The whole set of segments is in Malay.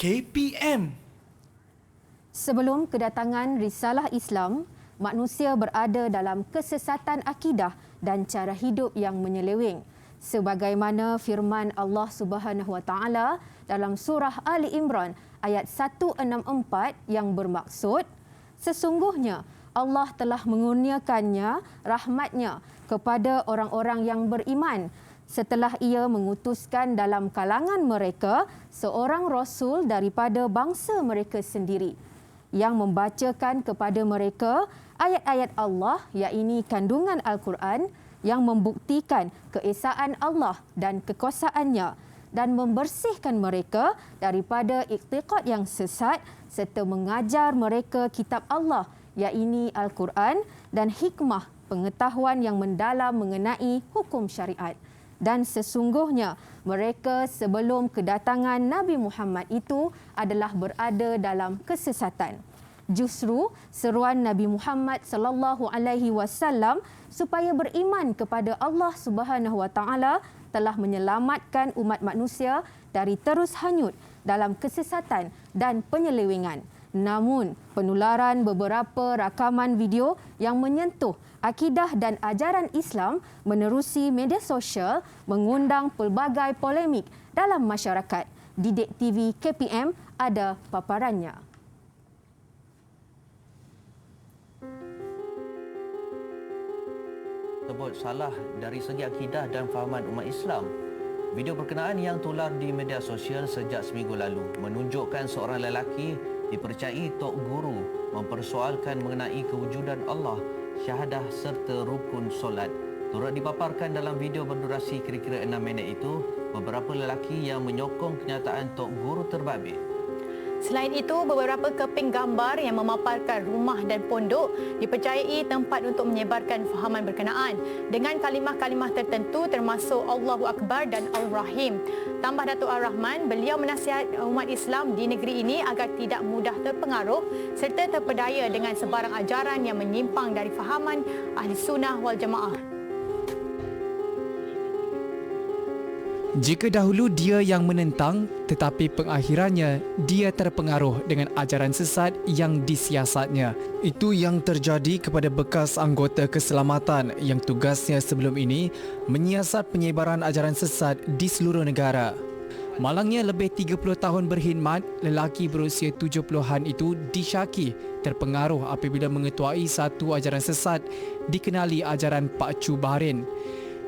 KPM. Sebelum kedatangan risalah Islam, manusia berada dalam kesesatan akidah dan cara hidup yang menyeleweng. Sebagaimana firman Allah Subhanahu Wa Taala dalam surah Ali Imran ayat 164 yang bermaksud, sesungguhnya Allah telah mengurniakannya rahmatnya kepada orang-orang yang beriman setelah ia mengutuskan dalam kalangan mereka seorang rasul daripada bangsa mereka sendiri yang membacakan kepada mereka ayat-ayat Allah, iaitu kandungan Al-Quran yang membuktikan keesaan Allah dan kekuasaannya dan membersihkan mereka daripada iktiqad yang sesat serta mengajar mereka kitab Allah, iaitu Al-Quran dan hikmah pengetahuan yang mendalam mengenai hukum syariat. Dan sesungguhnya mereka sebelum kedatangan Nabi Muhammad itu adalah berada dalam kesesatan. Justru seruan Nabi Muhammad sallallahu alaihi wasallam supaya beriman kepada Allah Subhanahu Wa Taala telah menyelamatkan umat manusia dari terus hanyut dalam kesesatan dan penyelewengan. Namun, penularan beberapa rakaman video yang menyentuh akidah dan ajaran Islam menerusi media sosial mengundang pelbagai polemik dalam masyarakat. Didik TV KPM ada paparannya. Tersebut salah dari segi akidah dan fahaman umat Islam. Video berkenaan yang tular di media sosial sejak seminggu lalu menunjukkan seorang lelaki dipercayai tok guru mempersoalkan mengenai kewujudan Allah, syahadah serta rukun solat. Turut dipaparkan dalam video berdurasi kira-kira 6 minit itu beberapa lelaki yang menyokong kenyataan tok guru terbabit. Selain itu, beberapa keping gambar yang memaparkan rumah dan pondok dipercayai tempat untuk menyebarkan fahaman berkenaan dengan kalimah-kalimah tertentu termasuk Allahu Akbar dan Ar-Rahim. Tambah Datuk Ar-Rahman, beliau menasihat umat Islam di negeri ini agar tidak mudah terpengaruh serta terpedaya dengan sebarang ajaran yang menyimpang dari fahaman Ahli Sunnah wal Jamaah. Jika dahulu dia yang menentang, tetapi pengakhirannya dia terpengaruh dengan ajaran sesat yang disiasatnya. Itu yang terjadi kepada bekas anggota keselamatan yang tugasnya sebelum ini menyiasat penyebaran ajaran sesat di seluruh negara. Malangnya lebih 30 tahun berkhidmat, lelaki berusia 70-an itu disyaki terpengaruh apabila mengetuai satu ajaran sesat dikenali ajaran Pak Chu Bahrain.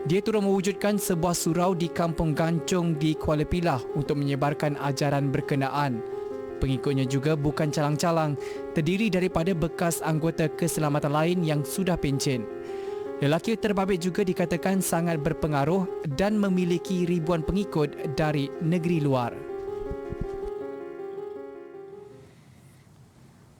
Dia turut mewujudkan sebuah surau di Kampung Gancong di Kuala Pilah untuk menyebarkan ajaran berkenaan. Pengikutnya juga bukan calang-calang, terdiri daripada bekas anggota keselamatan lain yang sudah pencen. Lelaki terbabit juga dikatakan sangat berpengaruh dan memiliki ribuan pengikut dari negeri luar.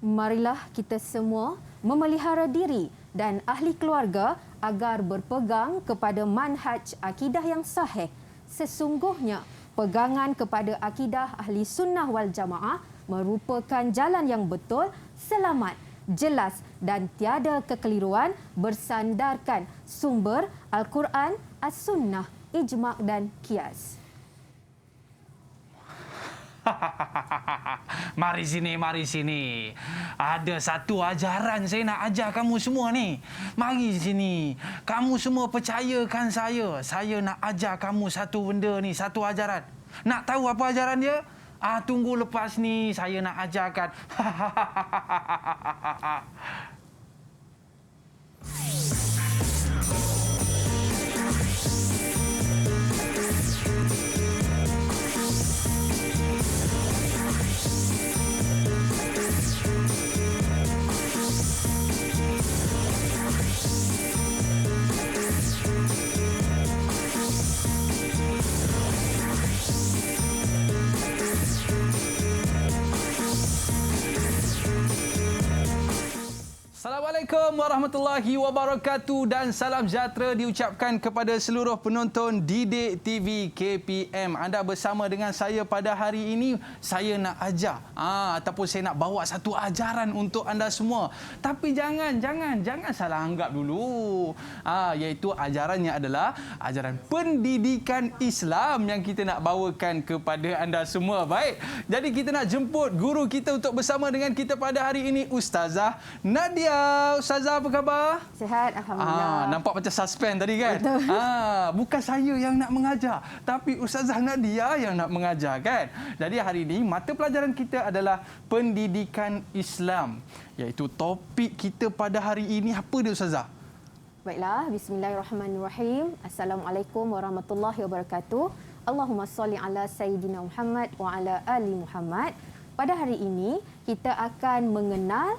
Marilah kita semua memelihara diri dan ahli keluarga agar berpegang kepada manhaj akidah yang sahih. Sesungguhnya, pegangan kepada akidah Ahli Sunnah wal Jamaah merupakan jalan yang betul, selamat, jelas dan tiada kekeliruan bersandarkan sumber Al-Quran, As-Sunnah, Ijma' dan Qiyas. Mari sini. Ada satu ajaran saya nak ajar kamu semua ni. Mari sini. Kamu semua percayakan saya. Saya nak ajar kamu satu benda ni, satu ajaran. Nak tahu apa ajaran dia? Tunggu lepas ni saya nak ajarkan. Assalamualaikum warahmatullahi wabarakatuh dan salam sejahtera diucapkan kepada seluruh penonton Didik TV KPM. Anda bersama dengan saya pada hari ini. Saya nak ajar ataupun saya nak bawa satu ajaran untuk anda semua. Tapi jangan salah anggap dulu. Iaitu ajarannya adalah ajaran pendidikan Islam yang kita nak bawakan kepada anda semua. Baik. Jadi kita nak jemput guru kita untuk bersama dengan kita pada hari ini, Ustazah Nadia. Ustazah, apa khabar? Sihat, alhamdulillah. Nampak macam suspense tadi kan? Betul. Bukan saya yang nak mengajar, tapi Ustazah Nadia yang nak mengajar kan? Jadi hari ini mata pelajaran kita adalah pendidikan Islam. Iaitu topik kita pada hari ini apa dia, Ustazah? Baiklah, bismillahirrahmanirrahim. Assalamualaikum warahmatullahi wabarakatuh. Allahumma salli ala Sayyidina Muhammad wa ala ali Muhammad. Pada hari ini kita akan mengenal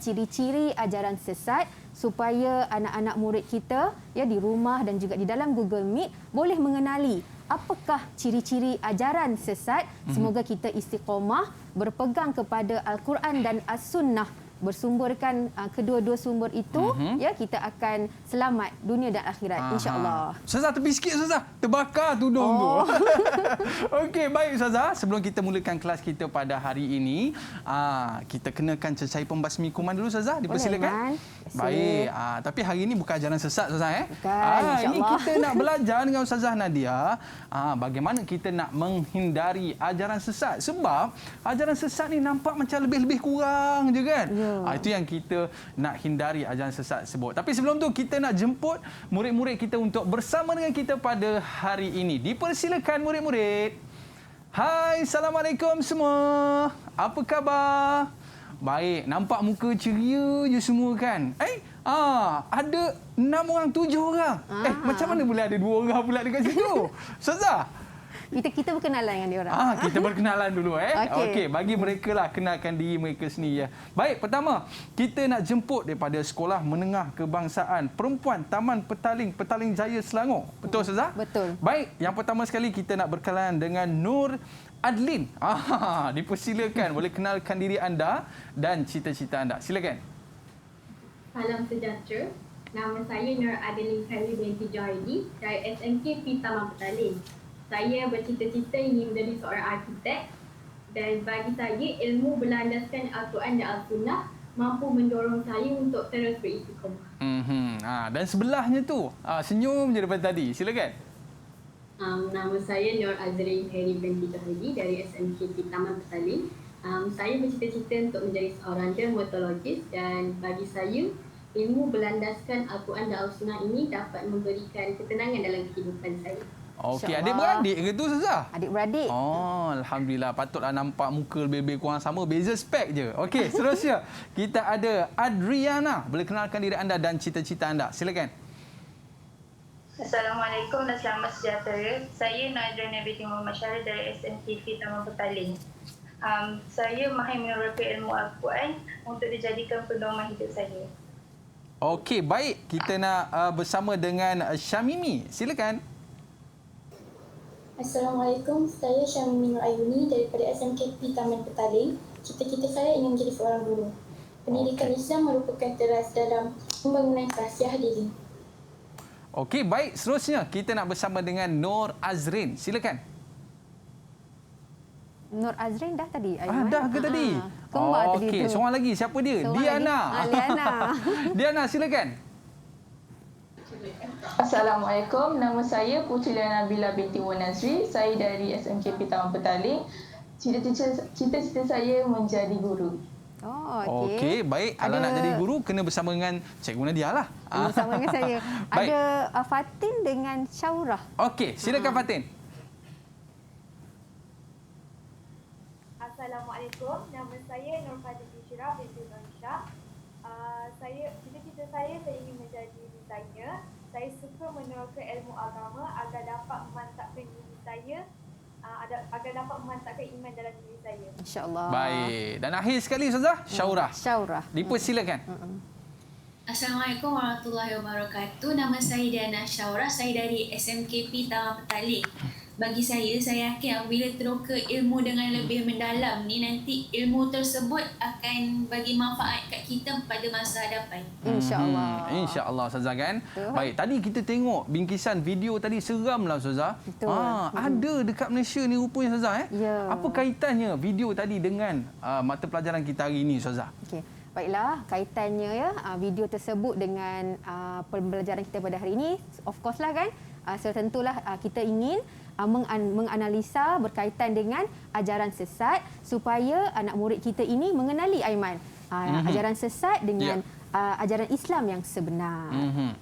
ciri-ciri ajaran sesat supaya anak-anak murid kita di rumah dan juga di dalam Google Meet boleh mengenali apakah ciri-ciri ajaran sesat. Semoga kita istiqamah berpegang kepada Al-Quran dan As-Sunnah, bersumberkan kedua-dua sumber itu, kita akan selamat dunia dan akhirat, insya-Allah. Ustazah, tepi sikit Ustazah. Terbakar tudung tu. Okey, baik Ustazah. Sebelum kita mulakan kelas kita pada hari ini, kita kenakan cecair pembasmi kuman dulu Ustazah. Dipersilakan. Baik. Tapi hari ini bukan ajaran sesat Ustazah. Bukan, ini kita nak belajar dengan Ustazah Nadia bagaimana kita nak menghindari ajaran sesat. Sebab ajaran sesat ni nampak macam lebih-lebih kurang je kan? Itu yang kita nak hindari, ajaran sesat tersebut. Tapi sebelum tu kita nak jemput murid-murid kita untuk bersama dengan kita pada hari ini. Dipersilakan murid-murid. Hai, Assalamualaikum semua. Apa khabar? Baik, nampak muka ceria je semua kan? Ada 6 orang, 7 orang. Macam mana boleh ada 2 orang pula dekat situ? Ustazah? Kita berkenalan dengan dia orang. Kita berkenalan dulu Okey. Bagi mereka lah kenalkan diri mereka sendiri ya. Baik, pertama kita nak jemput daripada Sekolah Menengah Kebangsaan Perempuan Taman Petaling Jaya Selangor. Betul Ustazah? Betul. Baik, yang pertama sekali kita nak berkenalan dengan Nur Adlin. Dipersilakan, boleh kenalkan diri anda dan cita-cita anda. Silakan. Salam sejahtera. Nama saya Nur Adlin Khalil binti Johidi dari SMK Taman Petaling. Saya bercita-cita ingin menjadi seorang arkitek dan bagi saya ilmu berlandaskan Al-Quran dan Al-Sunnah mampu mendorong saya untuk terus beristiqamah. Dan sebelahnya tu, senyum je daripada tadi. Silakan. Nama saya Nur Azrin Heri binti Johidi dari SMK Taman Petaling. Saya bercita-cita untuk menjadi seorang dermatologis dan bagi saya ilmu berlandaskan Al-Quran dan Al-Sunnah ini dapat memberikan ketenangan dalam kehidupan saya. Okey, adik-beradik ke tu Ustazah? Adik-beradik. Alhamdulillah. Patutlah nampak muka lebih kurang sama. Beza spek je. Okey, seterusnya kita ada Adriana. Boleh kenalkan diri anda dan cita-cita anda. Silakan. Assalamualaikum dan selamat sejahtera. Saya Adriana binti Muhammad Syarif dari SMK Taman Petaling. Saya mahir menerapkan ilmu Al-Quran untuk dijadikan pedoman hidup saya. Okey, baik. Kita nak bersama dengan Syamimi. Silakan. Assalamualaikum, saya Syamimi Nur Ayuni daripada SMKP Taman Petaling. Cita-cita saya ingin menjadi seorang guru. Pendidikan Islam merupakan teras dalam pembangunan khasiah diri. Okey, baik. Seterusnya kita nak bersama dengan Nur Azrin. Silakan. Nur Azrin dah tadi? Dah ke tadi? Kembar tadi tu. Okey, seorang lagi. Siapa dia? Seorang Diana. Liana. Diana, silakan. Assalamualaikum, nama saya Putri Liana Nabila binti Wan Nazri. Saya dari SMKP Taman Petaling. Cita-cita saya menjadi guru. Okey, baik. Kalau nak jadi guru, kena bersama dengan Cikgu Nadia lah. Bersama dengan saya. Ada Fatin dengan Syaurah. Okey, silakan Fatin. Assalamualaikum, nama saya Nur Fadil Syirah binti Manisha. Cita-cita saya ingin menjadi desainer. Saya suka menerapkan ilmu agama agar dapat memantapkan diri saya, agar dapat memantapkan iman dalam diri saya. InsyaAllah. Baik. Dan akhir sekali Ustazah, Syaurah. Syaurah. Dipersilakan. Assalamualaikum warahmatullahi wabarakatuh. Nama saya Diana Syaurah. Saya dari SMKP Taman Petaling. bagi saya yakin apabila teroka ilmu dengan lebih mendalam ni, nanti ilmu tersebut akan bagi manfaat kat kita pada masa hadapan. InsyaAllah. InsyaAllah Ustazah kan. Betul. Baik, tadi kita tengok bingkisan video tadi seramlah Ustazah. Betul. Ada dekat Malaysia ni rupanya Ustazah. Ya. Apa kaitannya video tadi dengan mata pelajaran kita hari ini Ustazah? Okey. Baiklah, kaitannya ya video tersebut dengan pembelajaran kita pada hari ini, of course lah kan. So tentulah kita ingin menganalisa berkaitan dengan ajaran sesat supaya anak murid kita ini mengenali Aiman ajaran sesat dengan ajaran Islam yang sebenar.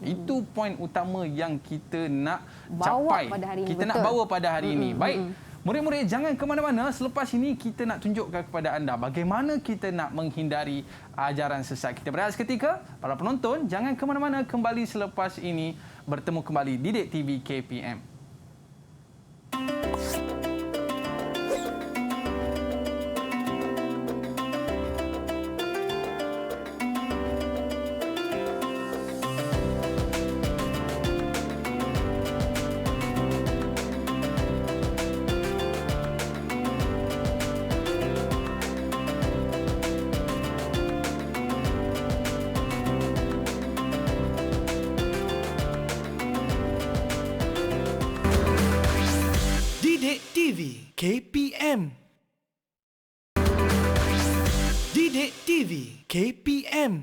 Itu poin utama yang kita nak bawa capai. pada hari ini. Kita nak bawa pada hari ini. Baik. Murid-murid, jangan ke mana-mana. Selepas ini kita nak tunjukkan kepada anda bagaimana kita nak menghindari ajaran sesat. Kita berehat seketika. Para penonton, jangan ke mana-mana. Kembali selepas ini bertemu kembali Didik TV KPM. Didik TV KPM. Didik TV KPM.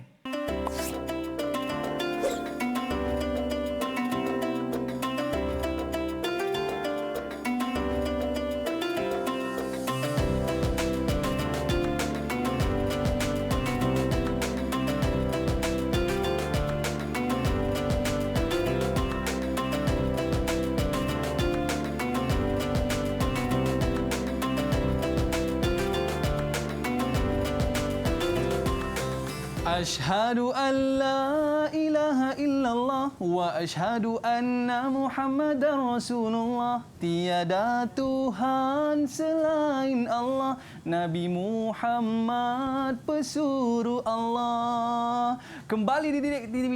Asyhadu an la ilaha illallah wa asyhadu anna Muhammadar Rasulullah. Tiada Tuhan selain Allah, Nabi Muhammad pesuruh Allah. Kembali di Didik TV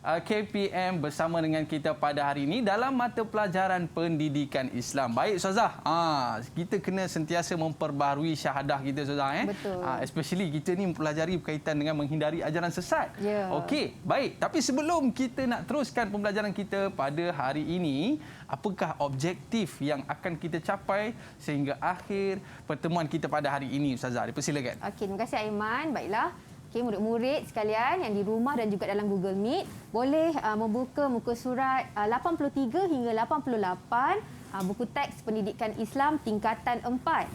KPM bersama dengan kita pada hari ini dalam mata pelajaran pendidikan Islam. Baik Ustazah, kita kena sentiasa memperbaharui syahadah kita Ustazah. Betul. Especially kita ni mempelajari berkaitan dengan menghindari ajaran sesat. Ya. Okey, baik. Tapi sebelum kita nak teruskan pembelajaran kita pada hari ini, apakah objektif yang akan kita capai sehingga akhir pertemuan kita pada hari ini Ustazah? Dipersilakan. Okey, terima kasih Aiman. Baiklah. Okey, murid-murid sekalian yang di rumah dan juga dalam Google Meet, boleh membuka muka surat 83 hingga 88, buku teks pendidikan Islam tingkatan 4.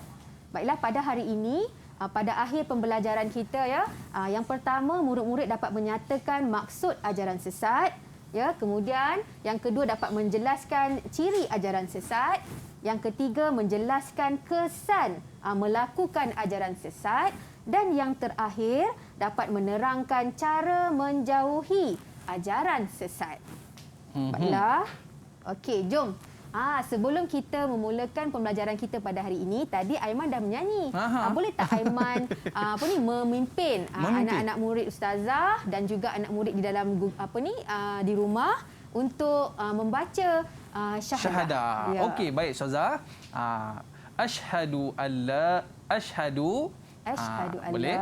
Baiklah, pada hari ini, pada akhir pembelajaran kita ya, yang pertama murid-murid dapat menyatakan maksud ajaran sesat, ya, kemudian yang kedua dapat menjelaskan ciri ajaran sesat, yang ketiga menjelaskan kesan melakukan ajaran sesat, dan yang terakhir dapat menerangkan cara menjauhi ajaran sesat. Baiklah. Okey, jom. Sebelum kita memulakan pembelajaran kita pada hari ini, tadi Aiman dah menyanyi. Boleh tak Aiman memimpin anak-anak murid ustazah dan juga anak murid di dalam di rumah untuk membaca syahadah. Ya. Okey, baik ustazah. Asyhadu alla asyhadu boleh?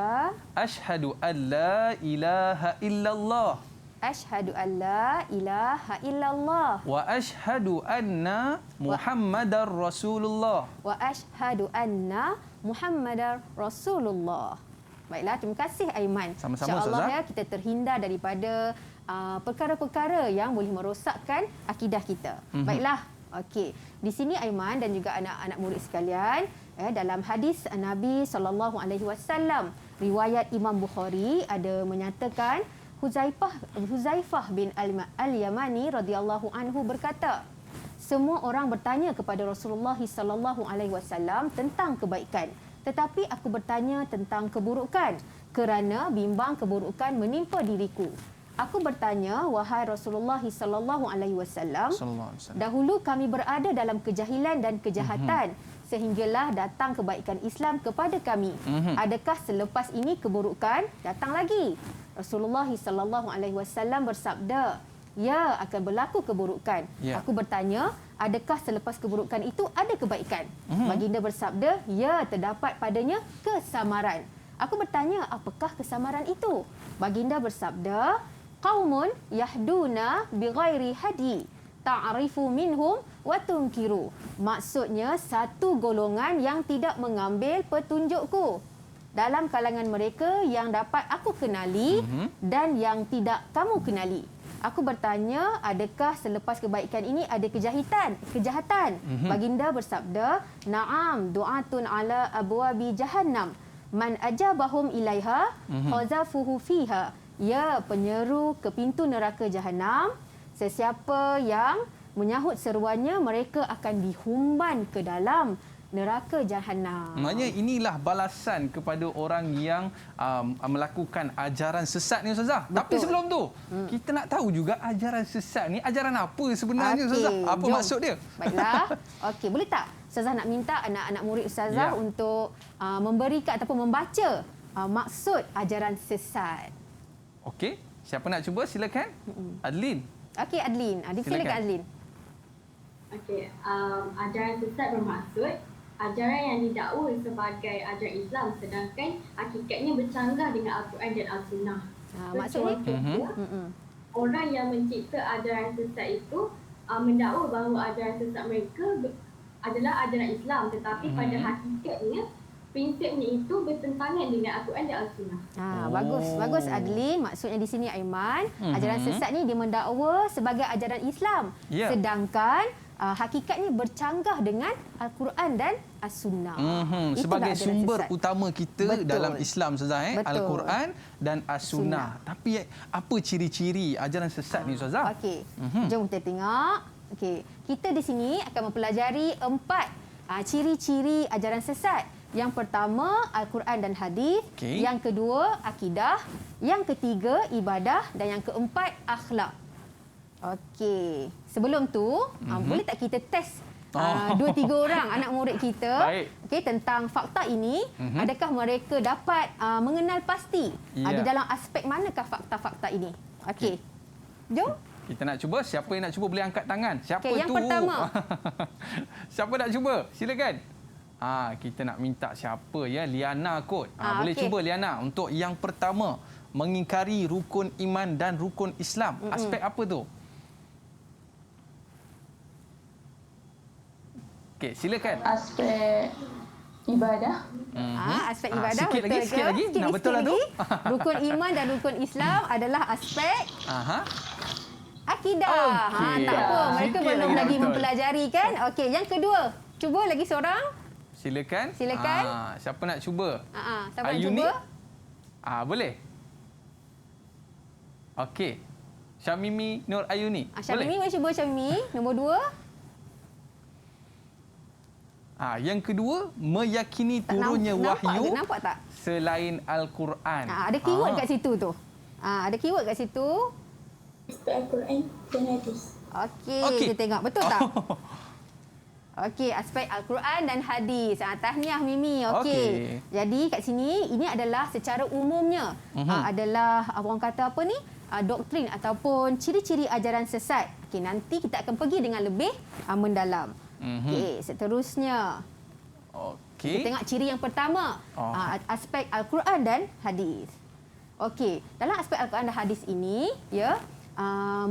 Asyhadu an la ilaha illallah. Asyhadu an la ilaha illallah. Wa asyhadu anna Muhammadar Rasulullah. Wa asyhadu anna Muhammadar Rasulullah. Baiklah, terima kasih Aiman. Sama-sama, InsyaAllah Ustazah. ya, kita terhindar daripada perkara-perkara yang boleh merosakkan akidah kita. Baiklah. Okey, di sini Aiman dan juga anak-anak murid sekalian, dalam hadis Nabi SAW, riwayat Imam Bukhari ada menyatakan Huzaifah bin Al-Yamani radhiyallahu anhu berkata, semua orang bertanya kepada Rasulullah SAW tentang kebaikan, tetapi aku bertanya tentang keburukan kerana bimbang keburukan menimpa diriku. Aku bertanya, wahai Rasulullah SAW, dahulu kami berada dalam kejahilan dan kejahatan sehinggalah datang kebaikan Islam kepada kami. Adakah selepas ini keburukan datang lagi? Rasulullah SAW bersabda, ya, akan berlaku keburukan. Aku bertanya, adakah selepas keburukan itu ada kebaikan? Baginda bersabda, ya, terdapat padanya kesamaran. Aku bertanya, apakah kesamaran itu? Baginda bersabda, qaumun yahduna bighairi hadi ta'rifu minhum wa tunkiru. Maksudnya satu golongan yang tidak mengambil petunjukku. Dalam kalangan mereka yang dapat aku kenali dan yang tidak kamu kenali. Aku bertanya, adakah selepas kebaikan ini ada kejahatan? Baginda bersabda, na'am, du'atun ala abwabi jahannam. Man ajabahum ilaiha, qazafuhu fiha. Ya, penyeru ke pintu neraka jahanam. Sesiapa yang menyahut seruannya, mereka akan dihumban ke dalam neraka jahanam. Maknanya inilah balasan kepada orang yang melakukan ajaran sesat ni Ustazah. Betul. Tapi sebelum tu, kita nak tahu juga ajaran sesat ni ajaran apa sebenarnya Ustazah? Apa maksud dia? Baiklah. Okey, boleh tak Ustazah nak minta anak-anak murid Ustazah untuk memberikan ataupun membaca maksud ajaran sesat. Okey, siapa nak cuba silakan. Adlin. Okey, Adlin. Silakan Adlin. Okey, ajaran sesat bermaksud ajaran yang didakwa sebagai ajaran Islam sedangkan hakikatnya bercanggah dengan Al-Quran dan Al-Sunnah. Maksudnya? Orang yang mencipta ajaran sesat itu mendakwa bahawa ajaran sesat mereka adalah ajaran Islam tetapi pada hakikatnya prinsipnya itu bertentangan dengan Al-Quran dan Al-Sunnah. Bagus Adlin. Maksudnya di sini Aiman, ajaran sesat ni dia mendakwa sebagai ajaran Islam. Sedangkan hakikatnya bercanggah dengan Al-Quran dan As-Sunnah. Sebagai sumber sesat utama kita dalam Islam Ustazah, Al-Quran dan As-Sunnah. Tapi apa ciri-ciri ajaran sesat ni Ustazah? Okey. Jom kita tengok. Okey, kita di sini akan mempelajari 4 ciri-ciri ajaran sesat. Yang pertama, Al-Quran dan hadis. Yang kedua, akidah. Yang ketiga, ibadah. Dan yang keempat, akhlak. Okey. Sebelum tu, boleh tak kita test 2-3 orang anak murid kita tentang fakta ini? Adakah mereka dapat mengenal pasti di dalam aspek manakah fakta-fakta ini? Okey. Jom. Kita nak cuba. Siapa yang nak cuba boleh angkat tangan. Siapa yang tu? Pertama. Siapa nak cuba? Silakan. Kita nak minta siapa ya? Liana kot. Boleh cuba Liana untuk yang pertama, mengingkari rukun iman dan rukun Islam. Aspek apa tu? Okey, silakan. Aspek ibadah. Aspek ibadah. Sikit lagi. Nak betul lah tu. Rukun iman dan rukun Islam adalah aspek akidah. Tak apa, mereka belum lagi mempelajari kan? Okey, yang kedua. Cuba lagi seorang. Silakan. Siapa nak cuba? Siapa nak cuba? Boleh. Okey. Syamimi Nur Ayuni. Syamimi, boleh cuba Syamimi. Nombor 2. Yang kedua, meyakini turunnya wahyu nampak tak? Selain Al-Quran. Ada keyword kat situ tu. Ada keyword kat situ. Aspek Al-Quran dan hadis. Okey, kita tengok. Betul tak? Okey, aspek Al-Quran dan hadis. Tahniah Mimi. Okey. Jadi kat sini, ini adalah secara umumnya. Adalah, orang kata apa ni? Doktrin ataupun ciri-ciri ajaran sesat. Okey, nanti kita akan pergi dengan lebih mendalam. Okey, seterusnya. Kita tengok ciri yang pertama. Aspek Al-Quran dan hadis. Okey, dalam aspek Al-Quran dan hadis ini,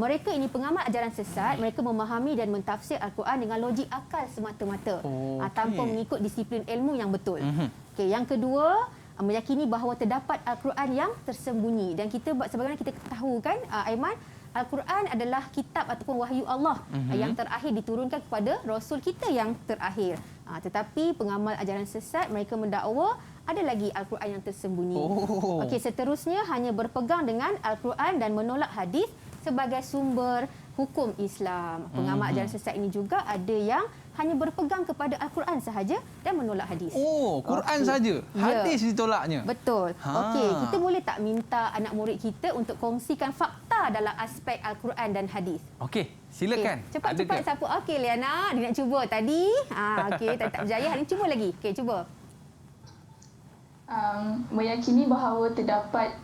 mereka ini pengamal ajaran sesat, mereka memahami dan mentafsir Al-Quran dengan logik akal semata-mata, tanpa mengikut disiplin ilmu yang betul. Okey, yang kedua, meyakini bahawa terdapat Al-Quran yang tersembunyi. Dan kita sebagaimana kita tahu kan, Aiman, Al-Quran adalah kitab ataupun wahyu Allah yang terakhir diturunkan kepada Rasul kita yang terakhir. Tetapi pengamal ajaran sesat, mereka mendakwa ada lagi Al-Quran yang tersembunyi. Okey, seterusnya hanya berpegang dengan Al-Quran dan menolak hadis sebagai sumber hukum Islam. Pengamal ajaran sesat ini juga ada yang hanya berpegang kepada Al-Quran sahaja dan menolak hadis. Quran saja. Hadis ditolaknya. Betul. Okey, kita boleh tak minta anak murid kita untuk kongsikan fakta dalam aspek Al-Quran dan hadis? Okey, silakan. Cepat-cepat siapa? Okey, Liana, dia nak cuba tadi. Okey, tak berjaya. Hari ni cuba lagi. Okey, cuba. Meyakini bahawa terdapat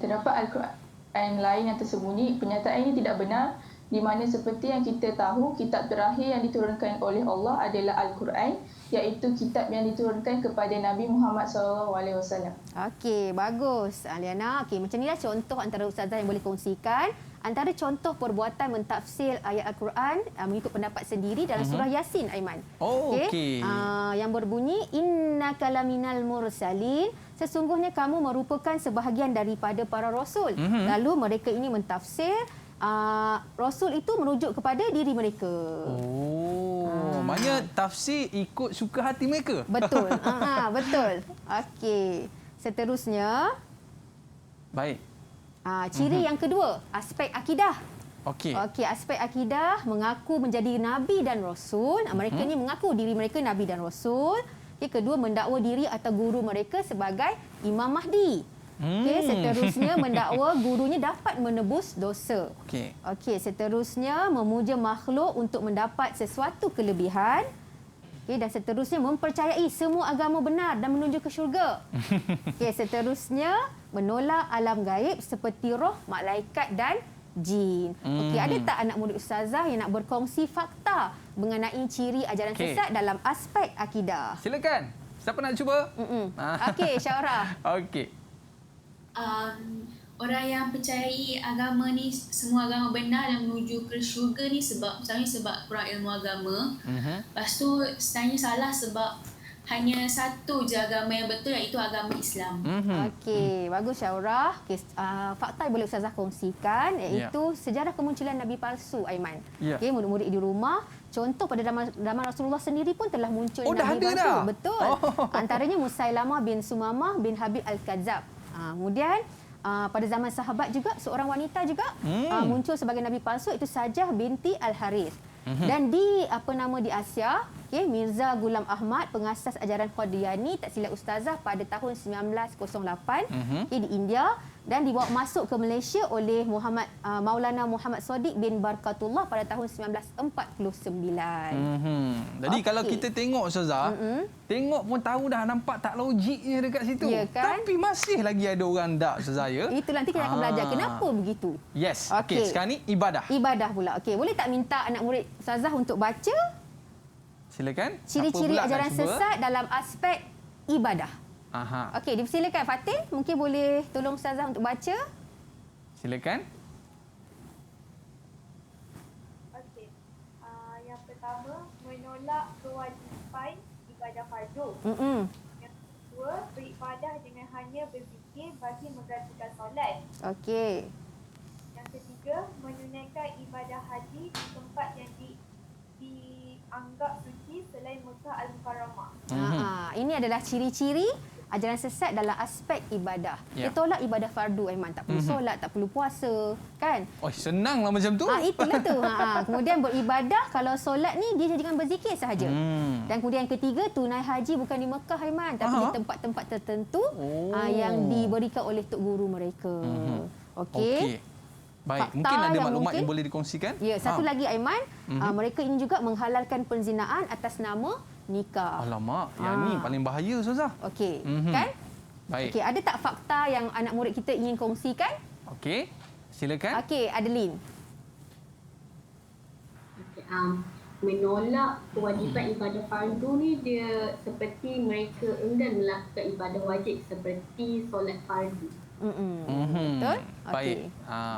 Al-Quran lain yang tersembunyi. Pernyataan ini tidak benar di mana seperti yang kita tahu, kitab terakhir yang diturunkan oleh Allah adalah Al-Quran, iaitu kitab yang diturunkan kepada Nabi Muhammad SAW. Okey, bagus. Liana, okey, macam inilah contoh antara ustazah yang boleh kongsikan. Antara contoh perbuatan mentafsir ayat Al-Quran mengikut pendapat sendiri dalam surah Yasin, Aiman. Oh, okey. Yang berbunyi, innaka laminal mursalin. Sesungguhnya kamu merupakan sebahagian daripada para rasul. Lalu mereka ini mentafsir, rasul itu merujuk kepada diri mereka. Maknanya tafsir ikut suka hati mereka. Betul. Betul. Okey. Seterusnya, Baik. ciri yang kedua, aspek akidah. Okey. Okey, aspek akidah mengaku menjadi nabi dan rasul. Mereka ni mengaku diri mereka nabi dan rasul. Okey, kedua, mendakwa diri atau guru mereka sebagai Imam Mahdi. Okey, seterusnya mendakwa gurunya dapat menebus dosa. Okey, seterusnya memuja makhluk untuk mendapat sesuatu kelebihan. Okey, dan seterusnya mempercayai semua agama benar dan menuju ke syurga. Okey, seterusnya menolak alam gaib seperti roh, malaikat dan jin. Okey, ada tak anak murid ustazah yang nak berkongsi fakta mengenai ciri ajaran sesat dalam aspek akidah? Silakan. Siapa nak cuba? Okey, Syaurah. Okey. Orang yang percayai agama ni, semua agama benar dan menuju ke syurga ni misalnya sebab kurang ilmu agama. Lepas tu sebenarnya salah sebab hanya satu je agama yang betul, iaitu agama Islam. Okey, bagus Syaurah. Okay, fakta yang boleh ustazah kongsikan iaitu sejarah kemunculan Nabi palsu, Aiman. Okey, murid-murid di rumah, contoh pada zaman Rasulullah sendiri pun telah muncul Nabi palsu. Betul. Antaranya Musailamah bin Sumamah bin Habib Al-Kadzab. Kemudian pada zaman sahabat juga seorang wanita juga muncul sebagai nabi palsu, itu Sajah binti Al-Harith. Dan di di Asia, Mirza Ghulam Ahmad, pengasas ajaran Qadiani, tak silap ustazah, pada tahun 1908 di India, dan dibawa masuk ke Malaysia oleh Maulana Muhammad Sadiq bin Barkatullah pada tahun 1949. Jadi kalau kita tengok ustazah, tengok pun tahu dah, nampak tak logiknya dekat situ. Ya, kan? Tapi masih lagi ada orang tak ustazah, ya? Itu nanti kita akan belajar kenapa begitu. Yes. Okey, sekarang ni ibadah. Ibadah pula. Okey, boleh tak minta anak murid ustazah untuk baca silakan ciri-ciri ajaran sesat dalam aspek ibadah. Okey, dipersilakan Fatin, mungkin boleh tolong ustazah untuk baca. Silakan. Okey. Yang pertama, menolak kewajipan ibadah fardu. Yang kedua, beribadah dengan hanya berzikir bagi menggantikan solat. Okey. Yang ketiga, menunaikan ibadah haji di tempat yang dianggap suci selain Mekah Al-Mukarramah. Ini adalah ciri-ciri ajaran sesat dalam aspek ibadah. Dia tolak ibadah fardu, Aiman. Tak perlu solat, tak perlu puasa, kan? Oh, senanglah macam tu. Itulah tu. Kemudian beribadah, kalau solat ni dia jangan berzikir sahaja. Dan kemudian yang ketiga, tunai haji bukan di Mekah, Aiman, tapi di tempat-tempat tertentu yang diberikan oleh tok guru mereka. Okey. Baik, mungkin ada maklumat yang boleh dikongsikan? Ya, satu lagi, Aiman. Mereka ini juga menghalalkan perzinaan atas nama nikah. Alamak, yang ni paling bahaya, ustazah. Okey, kan? Baik. Okey, ada tak fakta yang anak murid kita ingin kongsikan? Okey, silakan. Okey, Adeline. Menolak kewajipan ibadah fardu ni, dia seperti mereka enggan melakukan ibadah wajib seperti solat fardu. Betul? Baik.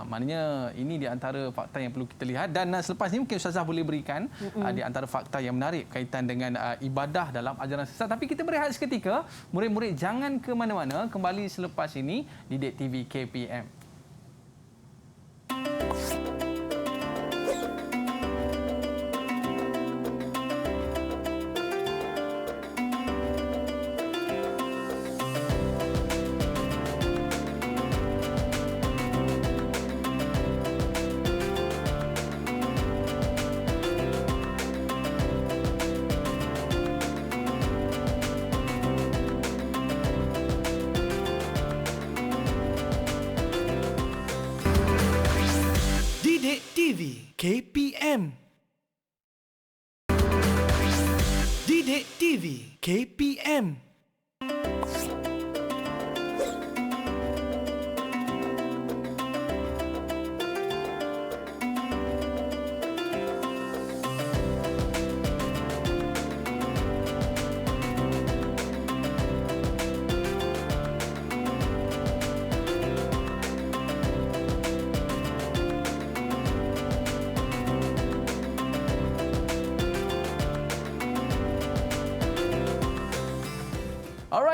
Maknanya ini di antara fakta yang perlu kita lihat, dan selepas ini mungkin ustazah boleh berikan di antara fakta yang menarik kaitan dengan ibadah dalam ajaran sesat. Tapi kita berehat seketika. Murid-murid jangan ke mana-mana, kembali selepas ini di Didik TV KPM.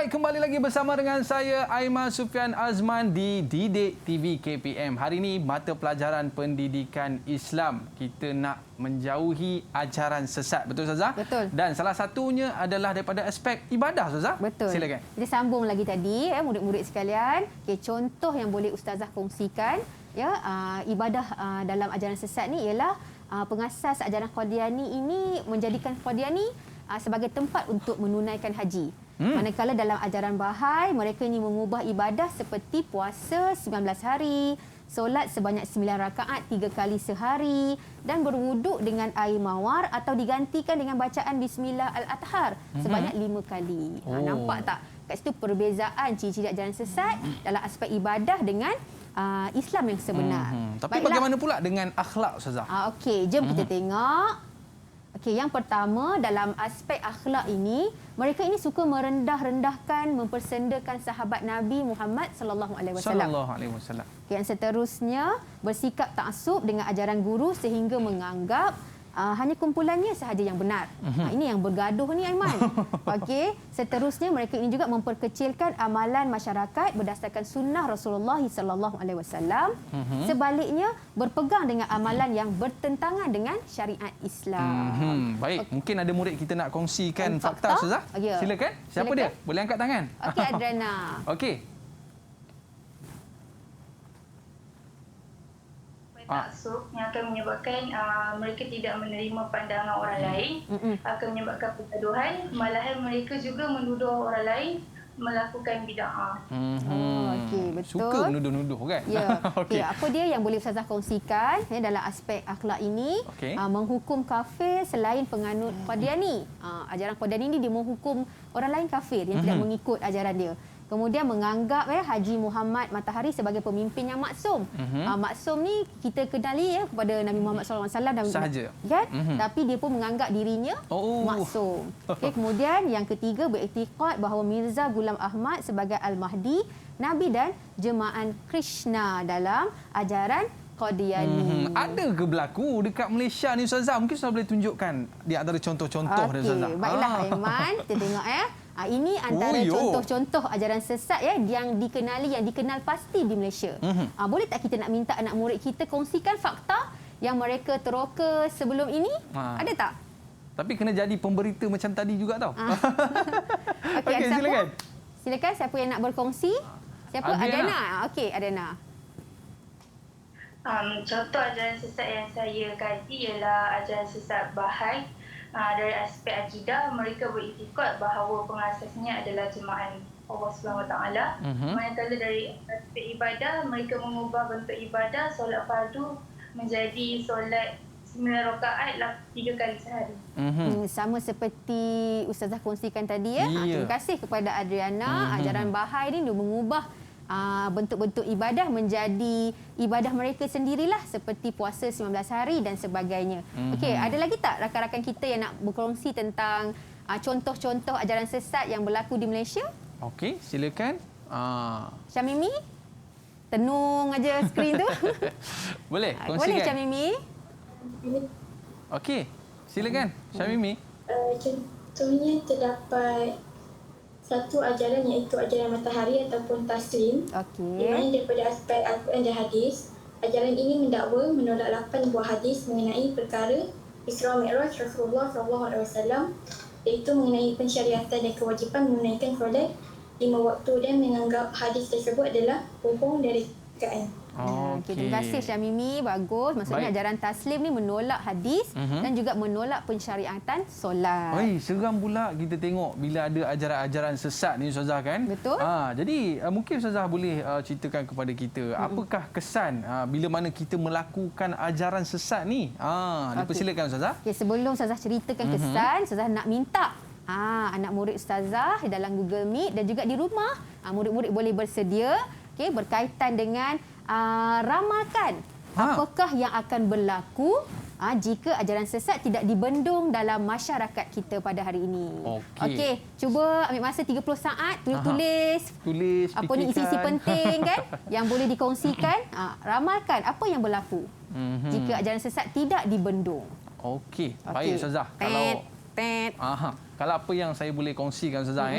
Baik, kembali lagi bersama dengan saya Aiman Sufian Azman di Didik TV KPM. Hari ini mata pelajaran pendidikan Islam. Kita nak menjauhi ajaran sesat. Betul Ustazah? Betul. Dan salah satunya adalah daripada aspek ibadah Ustazah. Betul. Silakan. Kita sambung lagi tadi murid-murid sekalian. Contoh yang boleh Ustazah kongsikan ibadah dalam ajaran sesat ni ialah pengasas ajaran Qadiani ini menjadikan Qadiani sebagai tempat untuk menunaikan haji. Manakala dalam ajaran Bahai, mereka ini mengubah ibadah seperti puasa 19 hari, solat sebanyak 9 rakaat 3 kali sehari dan berwuduk dengan air mawar atau digantikan dengan bacaan Bismillah Al-Athhar sebanyak 5 kali. Nampak tak? Kat situ perbezaan ciri-ciri ajaran sesat dalam aspek ibadah dengan Islam yang sebenar. Tapi Baiklah. bagaimana pula dengan akhlak Ustazah? Okey, jom kita tengok. Okey, yang pertama dalam aspek akhlak ini, mereka ini suka merendah-rendahkan, mempersendakan sahabat Nabi Muhammad sallallahu alaihi wasallam. Yang seterusnya bersikap taksub dengan ajaran guru sehingga menganggap hanya kumpulannya sahaja yang benar. Ini yang bergaduh ni Aiman. Okey, seterusnya mereka ini juga memperkecilkan amalan masyarakat berdasarkan sunnah Rasulullah sallallahu alaihi wasallam. Sebaliknya berpegang dengan amalan yang bertentangan dengan syariat Islam. Baik, mungkin ada murid kita nak kongsikan fakta Ustazah. Ya. Silakan. Siapa dia? Boleh angkat tangan. Okey Adriana. Okey. Taksub yang akan menyebabkan mereka tidak menerima pandangan orang lain, akan menyebabkan pergaduhan, malahan mereka juga menuduh orang lain melakukan bid'ah. Okey, betul. Suka menuduh-nuduh kan? Ya. Okey. Apa dia yang boleh Ustazah kongsikan dalam aspek akhlak ini? Menghukum kafir selain penganut Qadiani. Ajaran Qadiani ini dia menghukum orang lain kafir yang tidak mengikut ajaran dia. Kemudian menganggap Haji Muhammad Matahari sebagai pemimpin yang maksum. Maksum ni kita kenali kepada Nabi Muhammad SAW sahaja. Kan? Tapi dia pun menganggap dirinya maksum. Okay, kemudian yang ketiga beriktikad bahawa Mirza Ghulam Ahmad sebagai Al-Mahdi, Nabi dan jemaah Krishna dalam ajaran Qadiani. Ada ke berlaku dekat Malaysia ni Ustazah? Mungkin Ustazah boleh tunjukkan di antara contoh-contoh dia Ustazah. Baiklah Aiman, kita tengok ini antara contoh-contoh ajaran sesat yang dikenali, yang dikenal pasti di Malaysia. Boleh tak kita nak minta anak murid kita kongsikan fakta yang mereka teroka sebelum ini? Ada tak? Tapi kena jadi pemberita macam tadi juga tau. Okey, silakan. Silakan, siapa yang nak berkongsi? Siapa? Adriana. Okey, Adriana. Contoh ajaran sesat yang saya kaji ialah ajaran sesat Bahai. Dari aspek akidah, mereka beriktikad bahawa pengasasnya adalah jemaah Allah SWT. Manakala dari aspek ibadah, mereka mengubah bentuk ibadah solat fardu menjadi solat 9 rakaat 3 kali sehari. Sama seperti Ustazah kongsikan tadi Terima kasih kepada Adriana. Ajaran Bahai ni dia mengubah bentuk-bentuk ibadah menjadi ibadah mereka sendirilah, seperti puasa 19 hari dan sebagainya. Okey, ada lagi tak rakan-rakan kita yang nak berkongsi tentang contoh-contoh ajaran sesat yang berlaku di Malaysia? Okey, silakan. Syamimi, tenung aja skrin tu. Boleh, kongsikan. Boleh Syamimi? Okey, silakan Syamimi. Contohnya terdapat satu ajaran iaitu ajaran matahari ataupun taslim. Di mana daripada aspek Al-Quran dan hadis, ajaran ini mendakwa menolak 8 buah hadis mengenai perkara Isra Mi'raj Rasulullah SAW, iaitu mengenai pensyariatan dan kewajipan menunaikan solat 5 waktu dan menganggap hadis tersebut adalah bohong dari Quran. Terima kasih Syamimi, bagus. Maksudnya ajaran taslim ni menolak hadis dan juga menolak pensyariatan solat. Seram pula kita tengok bila ada ajaran-ajaran sesat ni Ustazah kan? Betul. Jadi mungkin Ustazah boleh ceritakan kepada kita apakah kesan bila mana kita melakukan ajaran sesat ni? Dipersilakan Ustazah. Sebelum Ustazah ceritakan kesan, Ustazah nak minta anak murid Ustazah dalam Google Meet dan juga di rumah, murid-murid boleh bersedia berkaitan dengan ramalkan apakah yang akan berlaku jika ajaran sesat tidak dibendung dalam masyarakat kita pada hari ini. Okey, cuba ambil masa 30 saat, tulis apa ni isi-isi penting kan yang boleh dikongsikan. Ramalkan apa yang berlaku jika ajaran sesat tidak dibendung. Okey, baik Ustazah. Kalau apa yang saya boleh kongsikan Ustazah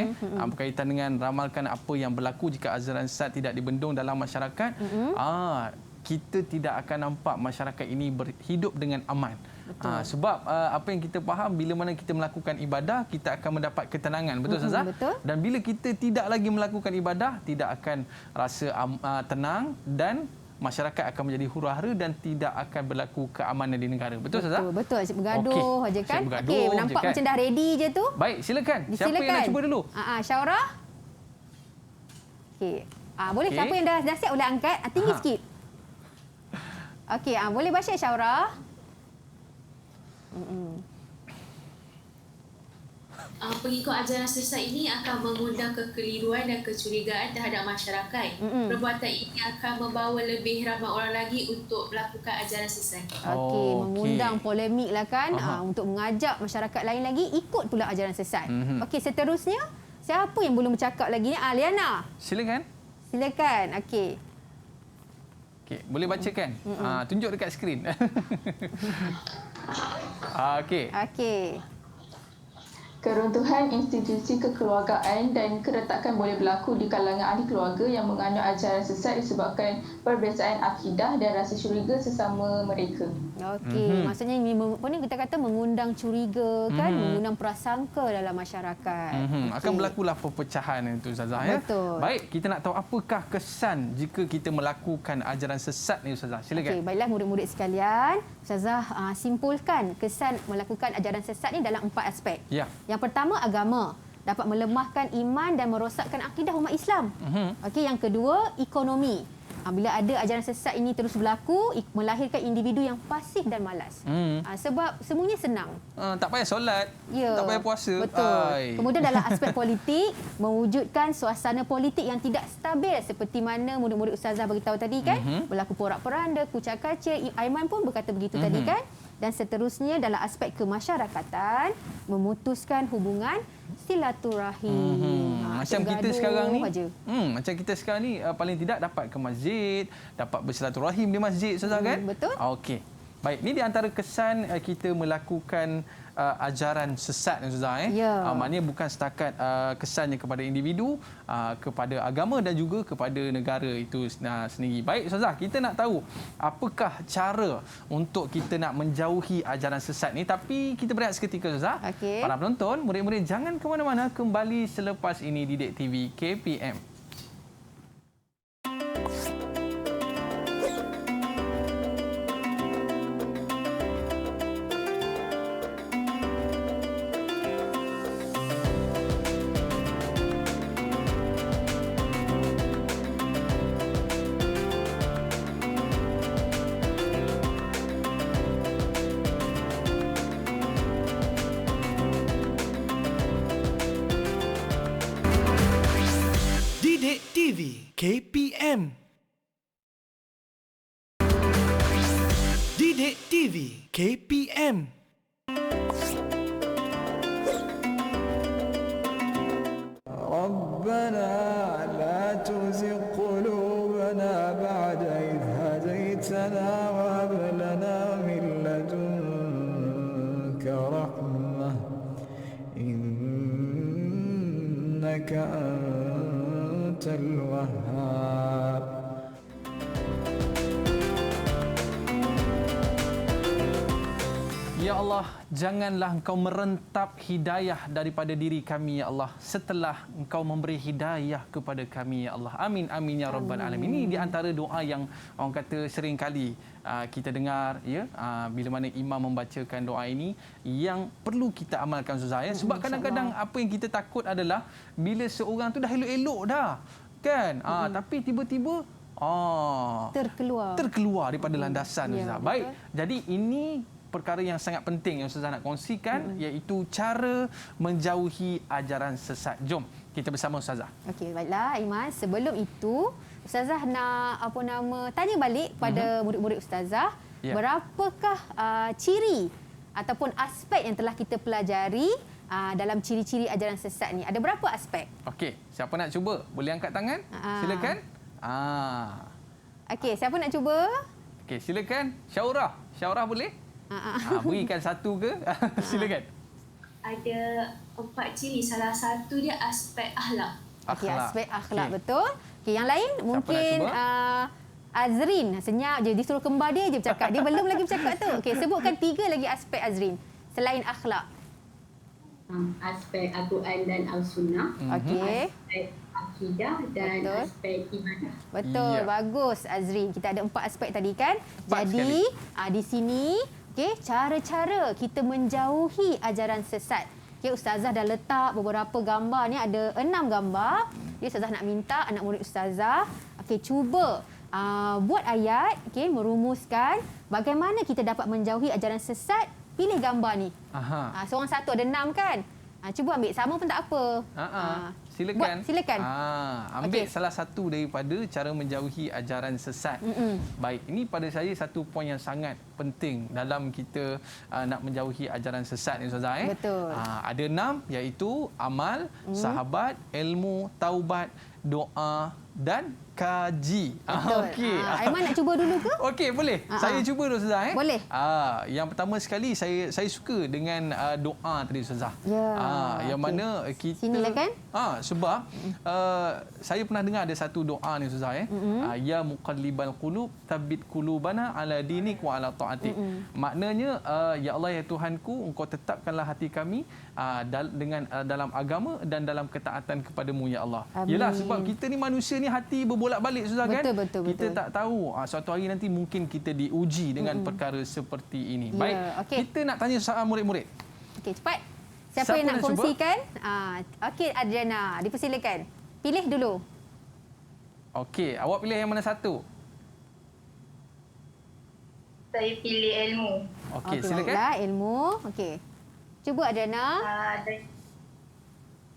berkaitan dengan ramalkan apa yang berlaku jika ajaran sesat tidak dibendung dalam masyarakat, kita tidak akan nampak masyarakat ini berhidup dengan aman. Sebab apa yang kita faham, bila mana kita melakukan ibadah, kita akan mendapat ketenangan. Betul Ustazah? Betul. Dan bila kita tidak lagi melakukan ibadah, tidak akan rasa tenang dan masyarakat akan menjadi huru-hara dan tidak akan berlaku keamanan di negara. Betul Ustazah? Betul. Asyik bergaduh aja kan. Okey, nampak macam dah ready je tu. Baik, silakan. Siapa yang nak cuba dulu? Syaurah. Okey. Boleh siapa yang dah siap boleh angkat. Tinggi sikit. Okey, boleh baca Syaurah. Pengikut ajaran sesat ini akan mengundang kekeliruan dan kecurigaan terhadap masyarakat. Perbuatan ini akan membawa lebih ramai orang lagi untuk melakukan ajaran sesat. Mengundang polemik lah kan, untuk mengajak masyarakat lain lagi ikut pula ajaran sesat. Okey, seterusnya siapa yang belum bercakap lagi ni? Liana. Silakan. Okey. Okey, boleh bacakan. Tunjuk dekat skrin. Okey. Keruntuhan institusi kekeluargaan dan keretakan boleh berlaku di kalangan ahli keluarga yang menganut ajaran sesat disebabkan perbezaan akidah dan rasa curiga sesama mereka. Okey, maksudnya ini kita kata mengundang curiga kan, mengundang prasangka dalam masyarakat. Akan berlakulah perpecahan itu Ustazah ya. Betul. Baik, kita nak tahu apakah kesan jika kita melakukan ajaran sesat ni Ustazah. Silakan. Okey, baiklah murid-murid sekalian, Ustazah simpulkan kesan melakukan ajaran sesat ni dalam 4 aspek. Ya. Yang pertama, agama. Dapat melemahkan iman dan merosakkan akidah umat Islam. Okey, yang kedua, ekonomi. Bila ada ajaran sesat ini terus berlaku, melahirkan individu yang pasif dan malas. Sebab semuanya senang. Tak payah solat, tak payah puasa. Betul. Kemudian dalam aspek politik, mewujudkan suasana politik yang tidak stabil seperti mana murid-murid Ustazah beritahu tadi kan. Berlaku porak-poranda, kucak-kacir, Aiman pun berkata begitu tadi kan. Dan seterusnya dalam aspek kemasyarakatan, memutuskan hubungan silaturahim. Macam kita sekarang ni, macam kita sekarang ni paling tidak dapat ke masjid, dapat bersilaturahim di masjid Ustazah kan? Betul. Okey. Baik, ini di antara kesan kita melakukan ajaran sesat Ustazah maknanya bukan setakat kesannya kepada individu, kepada agama dan juga kepada negara itu sendiri. Baik Ustazah, kita nak tahu apakah cara untuk kita nak menjauhi ajaran sesat ni, tapi kita berehat seketika Ustazah. Para penonton, murid-murid jangan ke mana-mana, kembali selepas ini di Didik TV KPM. Didik TV KPM. Didik TV KPM. ربنا لا تزغ قلوبنا بعد إذ هديتنا وهب لنا من لدنك رحمة إنك أنت الوهاب. Ya Allah, janganlah Engkau merentap hidayah daripada diri kami, ya Allah, setelah Engkau memberi hidayah kepada kami, ya Allah. Amin, amin, ya Rabbal Alamin. Ini di antara doa yang orang kata sering kali kita dengar, ya, bila mana imam membacakan doa ini, yang perlu kita amalkan Ustazah, ya. Sebab kadang-kadang apa yang kita takut adalah bila seorang tu dah elok-elok dah, kan? Tapi tiba-tiba terkeluar daripada landasan, Ustazah. Baik, jadi ini perkara yang sangat penting yang Ustazah nak kongsikan, iaitu cara menjauhi ajaran sesat. Jom kita bersama Ustazah. Okey, baiklah Iman. Sebelum itu, Ustazah nak tanya balik pada murid-murid Ustazah, berapakah ciri ataupun aspek yang telah kita pelajari dalam ciri-ciri ajaran sesat ni? Ada berapa aspek? Okey, siapa nak cuba? Boleh angkat tangan? Silakan. Okey, siapa nak cuba? Okey, silakan. Syaurah boleh? Berikan satu ke? Silakan. ada 4 ciri. Salah satu dia aspek akhlak. Okey, aspek akhlak, Okey. betul. Okey, yang lain mungkin Azrin. Senyap je, disuruh kembar dia je bercakap. Dia belum lagi bercakap tu. Okey, sebutkan 3 lagi aspek Azrin selain akhlak. Aspek Al-Quran dan Al-Sunnah. Okey. Aspek akidah dan aspek ibadah. Betul, bagus Azrin. Kita ada 4 aspek tadi kan. Jadi di sini cara-cara kita menjauhi ajaran sesat. Ustazah dah letak beberapa gambar ni, ada 6 gambar. Ustazah nak minta anak murid ustazah cuba buat ayat, merumuskan bagaimana kita dapat menjauhi ajaran sesat. Pilih gambar ni. Seorang satu, ada 6 kan. Cuba ambil, sama pun tak apa. Silakan. Silakan. Ambil salah satu daripada cara menjauhi ajaran sesat. Baik, ini pada saya satu poin yang sangat penting dalam kita nak menjauhi ajaran sesat ni Ustazah. Betul. Ada 6 iaitu amal, sahabat, ilmu, taubat, doa dan kaji. Okey. Aiman nak cuba dulu ke? Okey, boleh. Saya cuba dulu Ustazah. Boleh. Yang pertama sekali saya suka dengan doa tadi Ustazah. Yang mana kita sinilah kan? Sebab saya pernah dengar ada satu doa ni Ustazah ya muqallibal qulub tsabbit qulubana ala dinik wa ala taatik. Maknanya ya Allah ya Tuhanku, Engkau tetapkanlah hati kami dengan dalam agama dan dalam ketaatan kepadamu ya Allah. Yalah, sebab kita ni manusia ni hati berbolak-balik Ustazah kan? Betul. Kita tak tahu suatu hari nanti mungkin kita diuji dengan perkara seperti ini. Baik, kita nak tanya soal murid-murid. Okey, cepat. Siapa yang nak kongsikan? Okey, Adriana, dipersilakan. Pilih dulu. Okey, awak pilih yang mana satu? Saya pilih ilmu. Okey, silakan. Baiklah, ilmu. Okey. Cuba Adriana.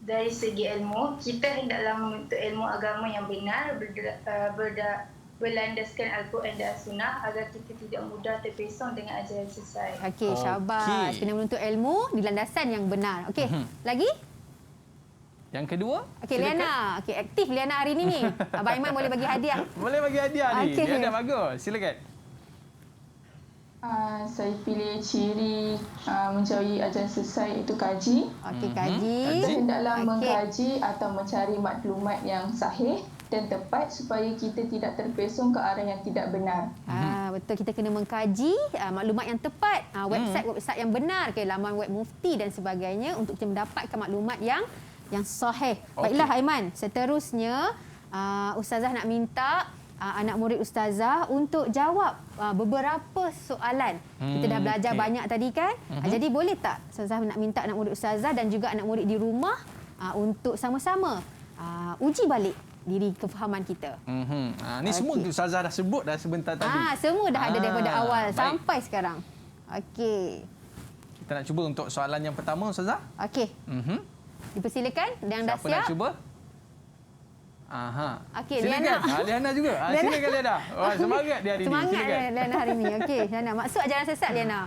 Dari segi ilmu, kita hendaklah menuntut ilmu agama yang benar, berlandaskan Al-Quran dan Sunnah agar kita tidak mudah terpesong dengan ajaran sesat. Okey, syabas. Kena menuntut ilmu di landasan yang benar. Okey, lagi? Yang kedua? Okey, Liana. Okey, aktif Liana hari ni. Abang Aiman boleh bagi hadiah. Boleh bagi hadiah ni. Liana bagus. Silakan. Saya pilih ciri menjauhi ajaran sesat iaitu kaji. Okey, kaji. Kita hendaklah mengkaji atau mencari maklumat yang sahih dan tepat supaya kita tidak terpesong ke arah yang tidak benar. Betul, kita kena mengkaji maklumat yang tepat, website yang benar, laman web mufti dan sebagainya untuk kita mendapatkan maklumat yang sahih. Baiklah Aiman, seterusnya Ustazah nak minta anak murid Ustazah untuk jawab beberapa soalan. Kita dah belajar banyak tadi kan? Jadi boleh tak Ustazah nak minta anak murid Ustazah dan juga anak murid di rumah untuk sama-sama uji balik diri kefahaman kita. Ni semua Ustazah dah sebut dah sebentar tadi. Semua dah ada daripada awal sampai sekarang. Okey. Kita nak cuba untuk soalan yang pertama Ustazah. Okey. Dipersilakan yang dah siap. Siapa nak cuba? Okey, silakan. Liana juga. Silakan Liana. Semangat dia hari ni. Semangat Liana hari ni. Okey, Liana. Maksud ajaran sesat Liana?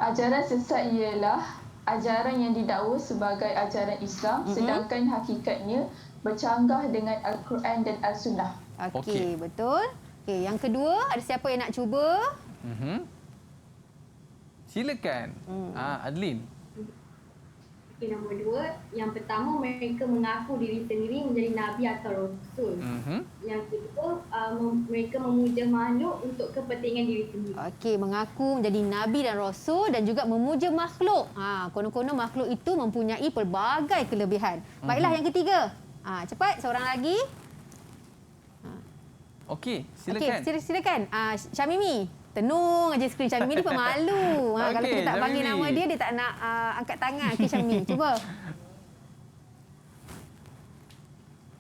Ajaran sesat ialah ajaran yang didakwa sebagai ajaran Islam sedangkan hakikatnya bercanggah dengan Al-Quran dan Al-Sunnah. Okey, betul. Okey, yang kedua, ada siapa yang nak cuba? Silakan. Adlin. Okey, nombor 2. Yang pertama, mereka mengaku diri sendiri menjadi Nabi atau Rasul. Yang kedua, mereka memuja makhluk untuk kepentingan diri sendiri. Okey, mengaku menjadi Nabi dan Rasul dan juga memuja makhluk. Konon-konon makhluk itu mempunyai pelbagai kelebihan. Baiklah, yang ketiga. Cepat, seorang lagi. Okey, silakan. Okey, silakan. Syamimi. Tenung aja skrin Syamimi ni pemalu. Kalau kita tak panggil nama dia tak nak angkat tangan. Okey, Syamimi, cuba.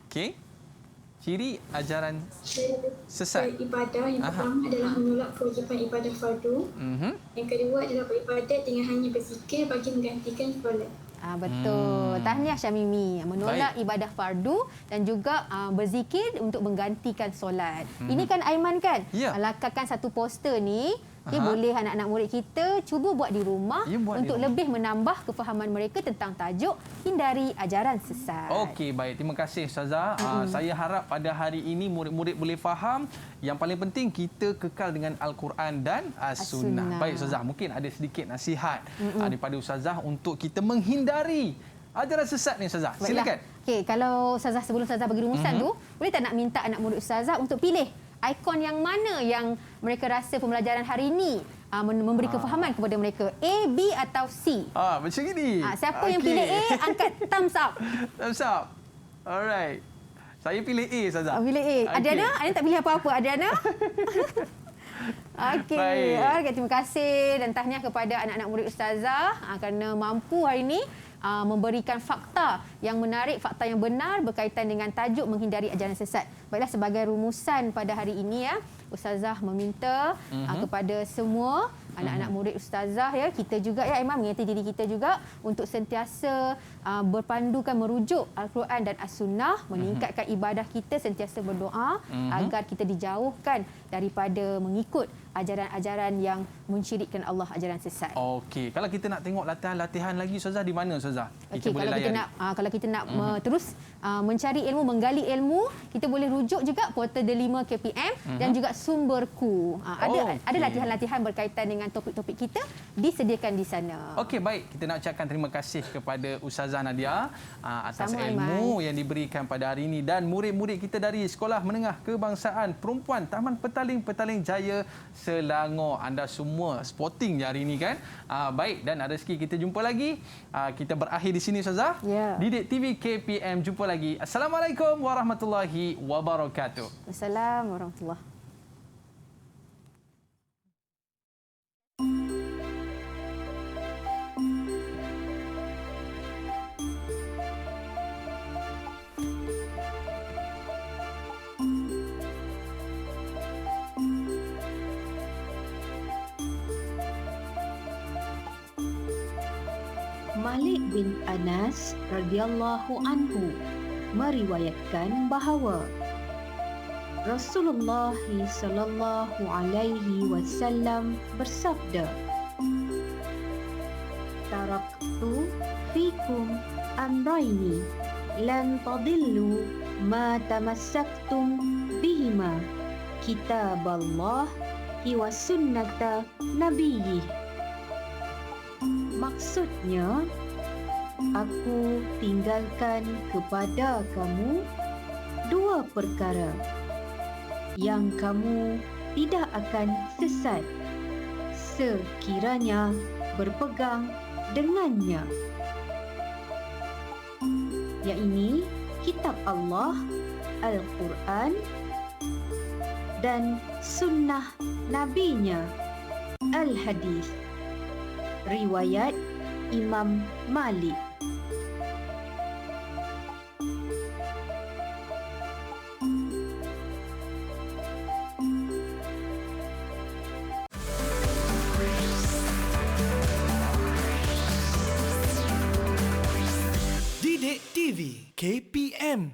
Okey. Ciri ajaran sesat. Ibadah yang pertama adalah menolak kewajipan ibadah fardu. Yang kedua adalah beribadat dengan hanya berzikir bagi menggantikan solat. Betul. Tahniah Syamimi. Menolak ibadah fardu dan juga berzikir untuk menggantikan solat. Ini kan Aiman kan? Ya. Lakarkan satu poster ni Boleh anak-anak murid kita cuba buat di rumah untuk lebih menambah kefahaman mereka tentang tajuk Hindari Ajaran Sesat. Okey, baik. Terima kasih Ustazah. Saya harap pada hari ini murid-murid boleh faham. Yang paling penting kita kekal dengan Al-Quran dan As-Sunnah. Baik Ustazah, mungkin ada sedikit nasihat daripada Ustazah untuk kita menghindari ajaran sesat ni Ustazah. Silakan. Okey, kalau Ustazah sebelum Ustazah bagi rumusan tu, boleh tak nak minta anak murid Ustazah untuk pilih ikon yang mana yang mereka rasa pembelajaran hari ini memberi kefahaman kepada mereka, A, B atau C? Macam ini. Siapa yang pilih A, angkat thumbs up. Thumbs up. Alright. Saya pilih A, Ustazah. Pilih A. Adriana? Adriana tak pilih apa-apa, Adriana? Okey. Terima kasih dan tahniah kepada anak-anak murid Ustazah kerana mampu hari ini memberikan fakta yang menarik, fakta yang benar berkaitan dengan tajuk menghindari ajaran sesat. Baiklah, sebagai rumusan pada hari ini Ustazah meminta kepada semua anak-anak murid Ustazah kita juga Aiman mengingatkan diri kita juga untuk sentiasa berpandukan merujuk Al-Quran dan As-Sunnah, meningkatkan ibadah kita, sentiasa berdoa agar kita dijauhkan daripada mengikut ajaran-ajaran yang mensyirikkan Allah, ajaran sesat. Okey, kalau kita nak tengok latihan-latihan lagi Ustazah, di mana Ustazah? Okey, kalau kita nak terus mencari ilmu, menggali ilmu, kita boleh rujuk juga portal The5 KPM dan juga Sumberku. Ada latihan-latihan berkaitan dengan topik-topik kita disediakan di sana. Okey, baik. Kita nak ucapkan terima kasih kepada Ustazah Nadia atas ilmu yang diberikan pada hari ini dan murid-murid kita dari Sekolah Menengah Kebangsaan Perempuan Taman Petaling Jaya Selangor. Anda semua sporting hari ini kan? Baik, dan ada rezeki kita jumpa lagi. Kita berakhir di sini Ustazah. Didik TV KPM, jumpa lagi. Assalamualaikum warahmatullahi wabarakatuh. Assalamualaikum warahmatullahi. Malik bin Anas radhiyallahu anhu meriwayatkan bahawa Rasulullah sallallahu alaihi wasallam bersabda, "Taraktu fikum amrayni lan tadillu ma tamassaktum bihima, kitaballah wa sunnata nabiyyi." Maksudnya, aku tinggalkan kepada kamu dua perkara yang kamu tidak akan sesat sekiranya berpegang dengannya, yaitu kitab Allah, Al-Quran dan sunnah Nabi-Nya, Al-Hadis. Riwayat Imam Malik. Didik TV KPM